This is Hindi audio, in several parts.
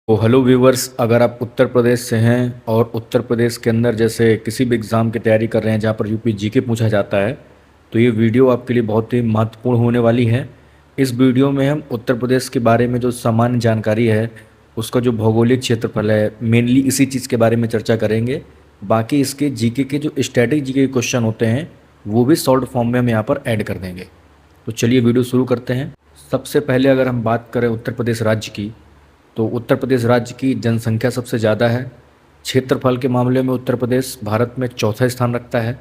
तो हेलो व्यूवर्स, अगर आप उत्तर प्रदेश से हैं और उत्तर प्रदेश के अंदर जैसे किसी भी एग्ज़ाम की तैयारी कर रहे हैं जहाँ पर यूपी जीके पूछा जाता है, तो ये वीडियो आपके लिए बहुत ही महत्वपूर्ण होने वाली है। इस वीडियो में हम उत्तर प्रदेश के बारे में जो सामान्य जानकारी है, उसका जो भौगोलिक क्षेत्रफल है, मेनली इसी चीज़ के बारे में चर्चा करेंगे। बाकी इसके जीके के जो स्टैटिक जीके के क्वेश्चन होते हैं, वो भी शॉर्ट फॉर्म में हम यहाँ पर ऐड कर देंगे। तो चलिए वीडियो शुरू करते हैं। सबसे पहले अगर हम बात करें उत्तर प्रदेश राज्य की, तो उत्तर प्रदेश राज्य की जनसंख्या सबसे ज़्यादा है। क्षेत्रफल के मामले में उत्तर प्रदेश भारत में चौथा स्थान रखता है।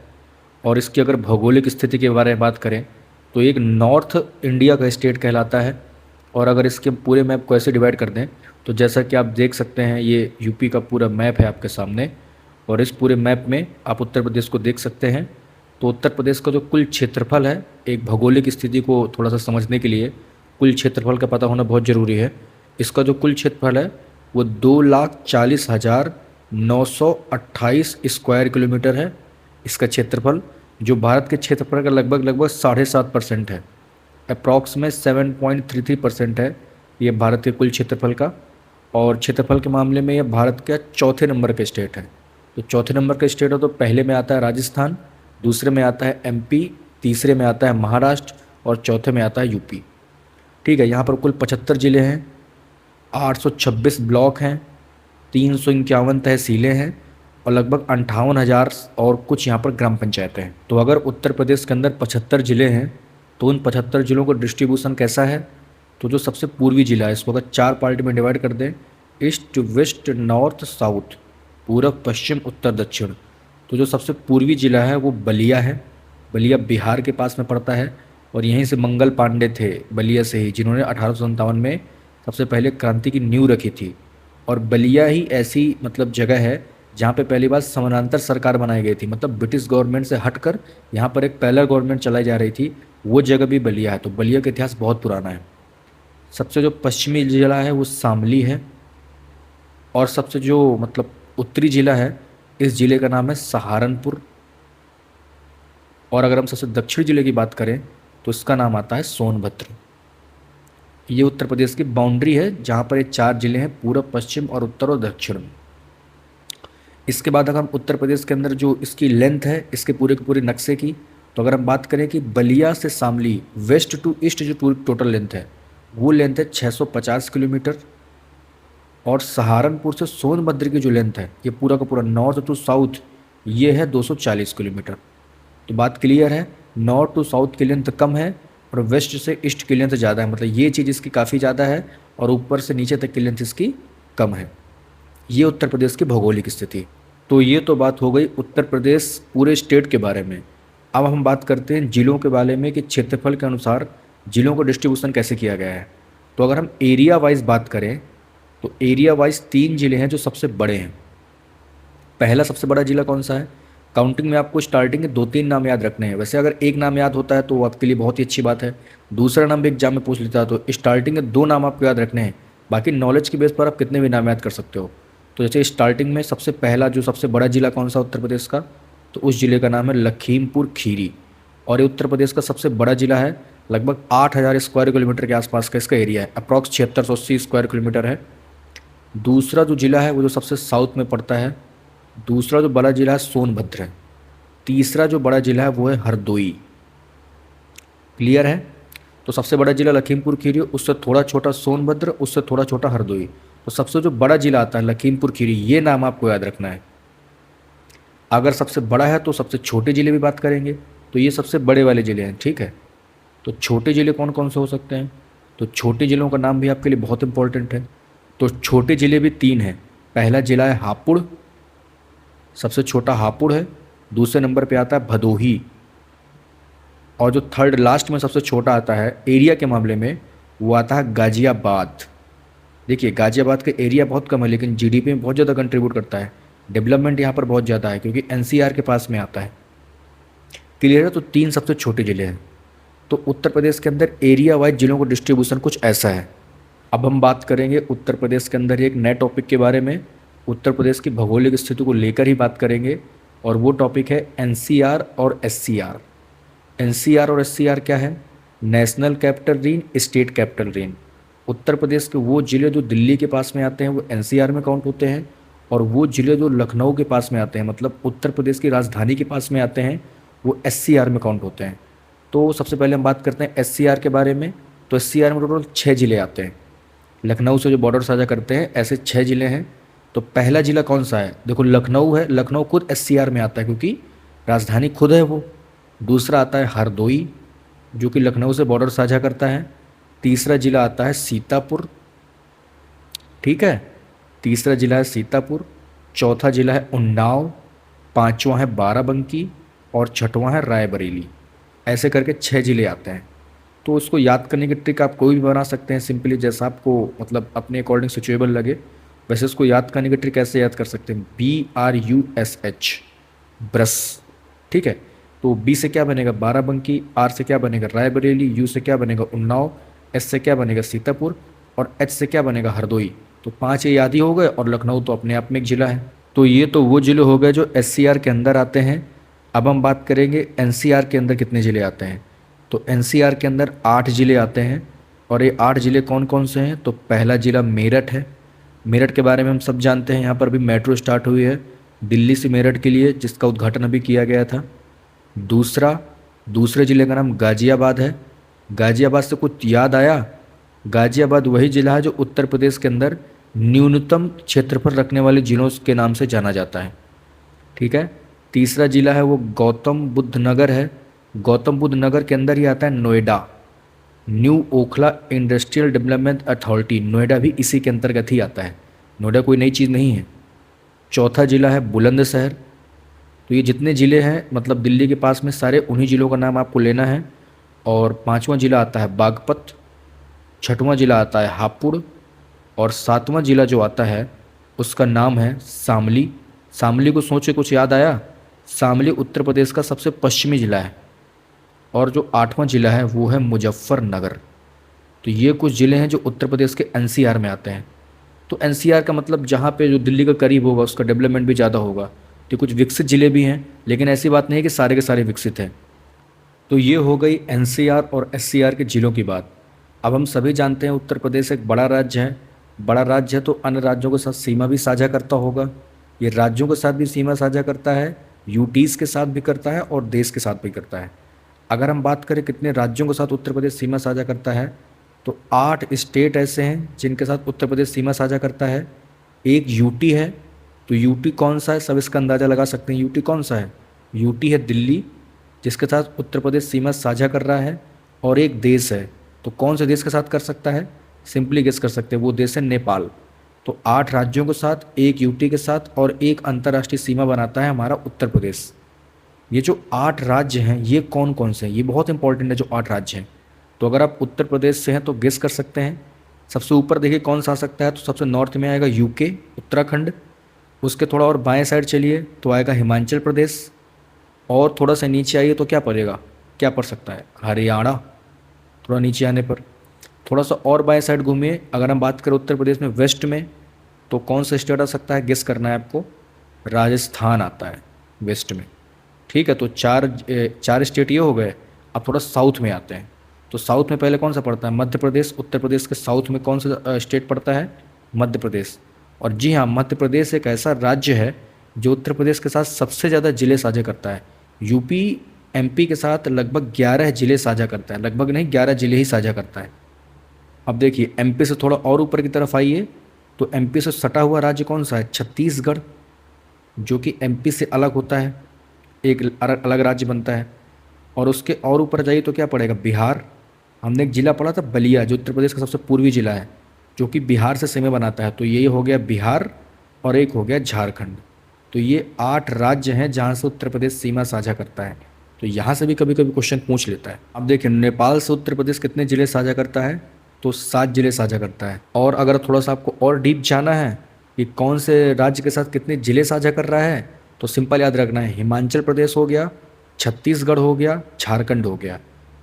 और इसकी अगर भौगोलिक स्थिति के बारे में बात करें तो एक नॉर्थ इंडिया का स्टेट कहलाता है। और अगर इसके पूरे मैप को ऐसे डिवाइड कर दें तो जैसा कि आप देख सकते हैं, ये यूपी का पूरा मैप है आपके सामने। और इस पूरे मैप में आप उत्तर प्रदेश को देख सकते हैं। तो उत्तर प्रदेश का जो कुल क्षेत्रफल है, एक भौगोलिक स्थिति को थोड़ा सा समझने के लिए कुल क्षेत्रफल का पता होना बहुत ज़रूरी है। इसका जो कुल क्षेत्रफल है वो 2,40,928 स्क्वायर किलोमीटर है। इसका क्षेत्रफल जो भारत के क्षेत्रफल का लगभग लगभग 7.5% है, अप्रॉक्स में 7.33% है ये भारत के कुल क्षेत्रफल का। और क्षेत्रफल के मामले में यह भारत का चौथे नंबर का स्टेट है। तो चौथे नंबर का स्टेट है तो पहले में आता है राजस्थान, दूसरे में आता है एमपी, तीसरे में आता है महाराष्ट्र और चौथे में आता है यूपी। ठीक है, यहाँ पर कुल 75 ज़िले हैं, 826 ब्लॉक हैं, 351 तहसीलें हैं और लगभग 58,000 और कुछ यहाँ पर ग्राम पंचायतें हैं। तो अगर उत्तर प्रदेश के अंदर 75 ज़िले हैं तो उन 75 ज़िलों का डिस्ट्रीब्यूशन कैसा है? तो जो सबसे पूर्वी ज़िला है इसको अगर 4 पार्ट में डिवाइड कर दें, ईस्ट वेस्ट नॉर्थ साउथ, पूरब पश्चिम उत्तर दक्षिण, तो जो सबसे पूर्वी ज़िला है वो बलिया है। बलिया बिहार के पास में पड़ता है और यहीं से मंगल पांडे थे बलिया से ही, जिन्होंने 1857 में सबसे पहले क्रांति की नींव रखी थी। और बलिया ही ऐसी मतलब जगह है जहाँ पे पहली बार समानांतर सरकार बनाई गई थी, मतलब ब्रिटिश गवर्नमेंट से हटकर यहाँ पर एक पैरेलल गवर्नमेंट चलाई जा रही थी। वो जगह भी बलिया है। तो बलिया का इतिहास बहुत पुराना है। सबसे जो पश्चिमी जिला है वो शामली है। और सबसे जो मतलब उत्तरी जिला है, इस जिले का नाम है सहारनपुर। और अगर हम सबसे दक्षिण जिले की बात करें तो इसका नाम आता है सोनभद्र। ये उत्तर प्रदेश की बाउंड्री है जहाँ पर ये 4 जिले हैं, पूरब पश्चिम और उत्तर और दक्षिण में। इसके बाद अगर हम उत्तर प्रदेश के अंदर जो इसकी लेंथ है इसके पूरे के पूरे नक्शे की, तो अगर हम बात करें कि बलिया से शामली वेस्ट टू ईस्ट जो पूरी टोटल लेंथ है वो लेंथ है 650 किलोमीटर। और सहारनपुर से सोनभद्र की जो लेंथ है ये पूरा का पूरा नॉर्थ टू साउथ ये है 240 किलोमीटर। तो बात क्लियर है, नॉर्थ टू साउथ की लेंथ कम है और वेस्ट से ईस्ट की लेंथ ज़्यादा है, मतलब ये चीज़ इसकी काफ़ी ज़्यादा है और ऊपर से नीचे तक की लेंथ इसकी कम है। ये उत्तर प्रदेश की भौगोलिक स्थिति। तो ये तो बात हो गई उत्तर प्रदेश पूरे स्टेट के बारे में। अब हम बात करते हैं जिलों के बारे में कि क्षेत्रफल के अनुसार जिलों का डिस्ट्रीब्यूशन कैसे किया गया है। तो अगर हम एरिया वाइज बात करें तो एरिया वाइज 3 जिले हैं जो सबसे बड़े हैं। पहला सबसे बड़ा जिला कौन सा है? काउंटिंग में आपको स्टार्टिंग के 2-3 नाम याद रखने हैं। वैसे अगर एक नाम याद होता है तो वो आपके लिए बहुत ही अच्छी बात है। दूसरा नाम भी एग्जाम में पूछ लेता है तो स्टार्टिंग के 2 नाम आपको याद रखने हैं। बाकी नॉलेज के बेस पर आप कितने भी नाम याद कर सकते हो। तो जैसे स्टार्टिंग में सबसे पहला जो सबसे बड़ा जिला कौन सा उत्तर प्रदेश का, तो उस जिले का नाम है लखीमपुर खीरी। और ये उत्तर प्रदेश का सबसे बड़ा जिला है, लगभग 8,000 स्क्वायर किलोमीटर के आसपास का इसका एरिया है, अप्रॉक्स 7680 स्क्वायर किलोमीटर है। दूसरा जो जिला है वो जो सबसे साउथ में पड़ता है, दूसरा जो बड़ा जिला है सोनभद्र है। तीसरा जो बड़ा जिला है वो है हरदोई। क्लियर है? तो सबसे बड़ा जिला लखीमपुर खीरी, उससे थोड़ा छोटा सोनभद्र, उससे थोड़ा छोटा हरदोई। तो सबसे जो बड़ा जिला आता है लखीमपुर खीरी, ये नाम आपको याद रखना है। अगर सबसे बड़ा है तो सबसे छोटे जिले भी बात करेंगे, तो ये सबसे बड़े वाले जिले हैं। ठीक है, तो छोटे जिले कौन कौन से हो सकते हैं? तो छोटे जिलों का नाम भी आपके लिए बहुत इंपॉर्टेंट है। तो छोटे जिले भी 3 हैं। पहला जिला है हापुड़, सबसे छोटा हापुड़ है। दूसरे नंबर पे आता है भदोही और जो थर्ड लास्ट में सबसे छोटा आता है एरिया के मामले में वो आता है गाजियाबाद। देखिए गाजियाबाद का एरिया बहुत कम है लेकिन जीडीपी में बहुत ज़्यादा कंट्रीब्यूट करता है। डेवलपमेंट यहाँ पर बहुत ज़्यादा है क्योंकि एनसीआर के पास में आता है। क्लियर है? तो 3 सबसे छोटे ज़िले हैं। तो उत्तर प्रदेश के अंदर एरिया वाइज जिलों का डिस्ट्रीब्यूशन कुछ ऐसा है। अब हम बात करेंगे उत्तर प्रदेश के अंदर एक नए टॉपिक के बारे में। उत्तर प्रदेश की भौगोलिक स्थिति को लेकर ही बात करेंगे और वो टॉपिक है एनसीआर और एससीआर। एनसीआर और एससीआर क्या है? National capital region, state capital region. Uttar Pradesh के वो ज़िले जो दिल्ली के पास में आते हैं वो एनसीआर में काउंट होते हैं, और वो ज़िले जो लखनऊ के पास में आते हैं, मतलब उत्तर प्रदेश की राजधानी के पास में आते हैं, वो एससीआर में काउंट होते हैं। तो सबसे पहले हम बात करते हैं एससीआर के बारे में। तो एससीआर में टोटल 6 ज़िले आते हैं, लखनऊ से जो बॉर्डर साझा करते हैं, ऐसे 6 ज़िले हैं। तो पहला ज़िला कौन सा है? देखो लखनऊ है, लखनऊ खुद एससीआर में आता है क्योंकि राजधानी खुद है वो। दूसरा आता है हरदोई, जो कि लखनऊ से बॉर्डर साझा करता है। तीसरा ज़िला आता है सीतापुर, ठीक है, तीसरा ज़िला है सीतापुर। चौथा ज़िला है उन्नाव, पांचवा है बाराबंकी, और छठवां है रायबरेली। ऐसे करके 6 ज़िले आते हैं। तो उसको याद करने की ट्रिक आप कोई भी बना सकते हैं, सिंपली जैसा आपको मतलब अपने अकॉर्डिंग सिचुएबल लगे वैसे उसको याद करने की ट्रिक ऐसे याद कर सकते हैं, BRUSH, ब्रस, ठीक है। तो बी से क्या बनेगा? बाराबंकी, आर से क्या बनेगा? रायबरेली, यू से क्या बनेगा? उन्नाव, एस से क्या बनेगा? सीतापुर, और एच से क्या बनेगा? हरदोई। तो 5 ये याद ही हो गए, और लखनऊ तो अपने आप में एक ज़िला है। तो ये तो वो ज़िले हो गए जो एससीआर के अंदर आते हैं। अब हम बात करेंगे एनसीआर के अंदर कितने ज़िले आते हैं। तो एनसीआर के अंदर 8 ज़िले आते हैं, और ये 8 ज़िले कौन कौन से हैं? तो पहला ज़िला मेरठ है। मेरठ के बारे में हम सब जानते हैं, यहाँ पर भी मेट्रो स्टार्ट हुई है दिल्ली से मेरठ के लिए, जिसका उद्घाटन अभी किया गया था। दूसरे ज़िले का नाम गाज़ियाबाद है। गाज़ियाबाद से कुछ याद आया? गाज़ियाबाद वही ज़िला है जो उत्तर प्रदेश के अंदर न्यूनतम क्षेत्रफल रखने वाले ज़िलों के नाम से जाना जाता है, ठीक है। तीसरा ज़िला है वो गौतम बुद्ध नगर है। गौतम बुद्ध नगर के अंदर ही आता है Noida, new Okhla industrial development authority, Noida भी इसी के अंतर्गत ही आता है। नोएडा कोई नई चीज़ नहीं है। चौथा ज़िला है बुलंदशहर। तो ये जितने ज़िले हैं मतलब दिल्ली के पास में, सारे उन्हीं ज़िलों का नाम आपको लेना है। और पांचवा ज़िला आता है बागपत, छठवां ज़िला आता है हापुड़, और सातवां ज़िला जो आता है उसका नाम है शामली। शामली को सोचे कुछ याद आया? शामली उत्तर प्रदेश का सबसे पश्चिमी ज़िला है। और जो 8वां ज़िला है वो है मुजफ्फरनगर। तो ये कुछ ज़िले हैं जो उत्तर प्रदेश के एनसीआर में आते हैं। तो एनसीआर का मतलब जहाँ पे जो दिल्ली का करीब होगा उसका डेवलपमेंट भी ज़्यादा होगा। तो कुछ विकसित ज़िले भी हैं, लेकिन ऐसी बात नहीं है कि सारे के सारे विकसित हैं। तो ये हो गई एनसीआर और एससीआर के ज़िलों की बात। अब हम सभी जानते हैं उत्तर प्रदेश एक बड़ा राज्य है। बड़ा राज्य है तो अन्य राज्यों के साथ सीमा भी साझा करता होगा। ये राज्यों के साथ भी सीमा साझा करता है, यूटीज़ के साथ भी करता है, और देश के साथ भी करता है। अगर हम बात करें कितने राज्यों के साथ उत्तर प्रदेश सीमा साझा करता है, तो 8 स्टेट ऐसे हैं जिनके साथ उत्तर प्रदेश सीमा साझा करता है। एक यूटी है। तो यूटी कौन सा है? सब इसका अंदाज़ा लगा सकते हैं यूटी कौन सा है। यूटी है दिल्ली, जिसके साथ उत्तर प्रदेश सीमा साझा कर रहा है। और एक देश है, तो कौन से देश के साथ कर सकता है? सिंपली गेस कर सकते हैं, वो देश है नेपाल। तो 8 राज्यों के साथ, एक यूटी के साथ, और एक अंतर्राष्ट्रीय सीमा बनाता है हमारा उत्तर प्रदेश। ये जो 8 राज्य हैं ये कौन कौन से हैं? ये बहुत इंपॉर्टेंट है जो 8 राज्य हैं। तो अगर आप उत्तर प्रदेश से हैं तो गेस कर सकते हैं। सबसे ऊपर देखिए कौन सा आ सकता है, तो सबसे नॉर्थ में आएगा यूके, उत्तराखंड। उसके थोड़ा और बाएं साइड चलिए तो आएगा हिमाचल प्रदेश। और थोड़ा सा नीचे आइए तो क्या पड़ेगा, क्या पड़ सकता है? हरियाणा। थोड़ा नीचे आने पर थोड़ा सा और बाएं साइड घूमिए, अगर हम बात करें उत्तर प्रदेश में वेस्ट में, तो कौन सा स्टेट आ सकता है? गेस करना है आपको। राजस्थान आता है वेस्ट में, ठीक है। तो चार स्टेट ये हो गए। अब थोड़ा साउथ में आते हैं। तो साउथ में पहले कौन सा पड़ता है? मध्य प्रदेश। उत्तर प्रदेश के साउथ में कौन सा स्टेट पड़ता है? मध्य प्रदेश। और जी हाँ, मध्य प्रदेश एक ऐसा राज्य है जो उत्तर प्रदेश के साथ सबसे ज़्यादा ज़िले साझा करता है। यूपी एमपी के साथ लगभग 11 ज़िले साझा करता है, लगभग नहीं 11 ज़िले ही साझा करता है। अब देखिए एमपी से थोड़ा और ऊपर की तरफ आइए, तो एमपी से सटा हुआ राज्य कौन सा है? छत्तीसगढ़, जो कि एमपी से अलग होता है, एक अलग राज्य बनता है। और उसके और ऊपर जाइए तो क्या पड़ेगा? बिहार। हमने एक ज़िला पढ़ा था बलिया, जो उत्तर प्रदेश का सबसे पूर्वी ज़िला है, जो कि बिहार से सीमा बनाता है। तो ये हो गया बिहार, और एक हो गया झारखंड। तो ये 8 राज्य हैं जहाँ से उत्तर प्रदेश सीमा साझा करता है। तो यहाँ से भी कभी कभी क्वेश्चन पूछ लेता है। अब देखिए नेपाल से उत्तर प्रदेश कितने ज़िले साझा करता है? तो 7 ज़िले साझा करता है। और अगर थोड़ा सा आपको और डीप जाना है कि कौन से राज्य के साथ कितने ज़िले साझा कर रहा है, तो सिंपल याद रखना है, हिमाचल प्रदेश हो गया, छत्तीसगढ़ हो गया, झारखंड हो गया।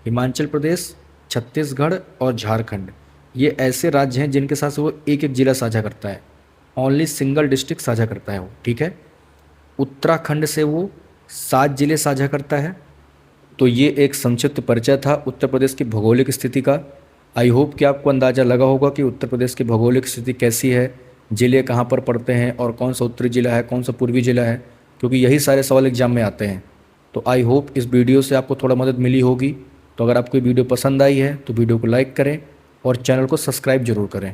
हिमाचल प्रदेश, छत्तीसगढ़ और झारखंड ये ऐसे राज्य हैं जिनके साथ वो एक एक ज़िला साझा करता है, ओनली सिंगल डिस्ट्रिक्ट साझा करता है वो, ठीक है। उत्तराखंड से वो 7 ज़िले साझा करता है। तो ये एक संक्षिप्त परिचय था उत्तर प्रदेश की भौगोलिक स्थिति का। आई होप कि आपको अंदाज़ा लगा होगा कि उत्तर प्रदेश की भौगोलिक स्थिति कैसी है, ज़िले कहाँ पर पड़ते हैं और कौन सा उत्तरी ज़िला है, कौन सा पूर्वी ज़िला है, क्योंकि यही सारे सवाल एग्जाम में आते हैं। तो आई होप इस वीडियो से आपको थोड़ा मदद मिली होगी। तो अगर आपको वीडियो पसंद आई है तो वीडियो को लाइक करें और चैनल को सब्सक्राइब जरूर करें।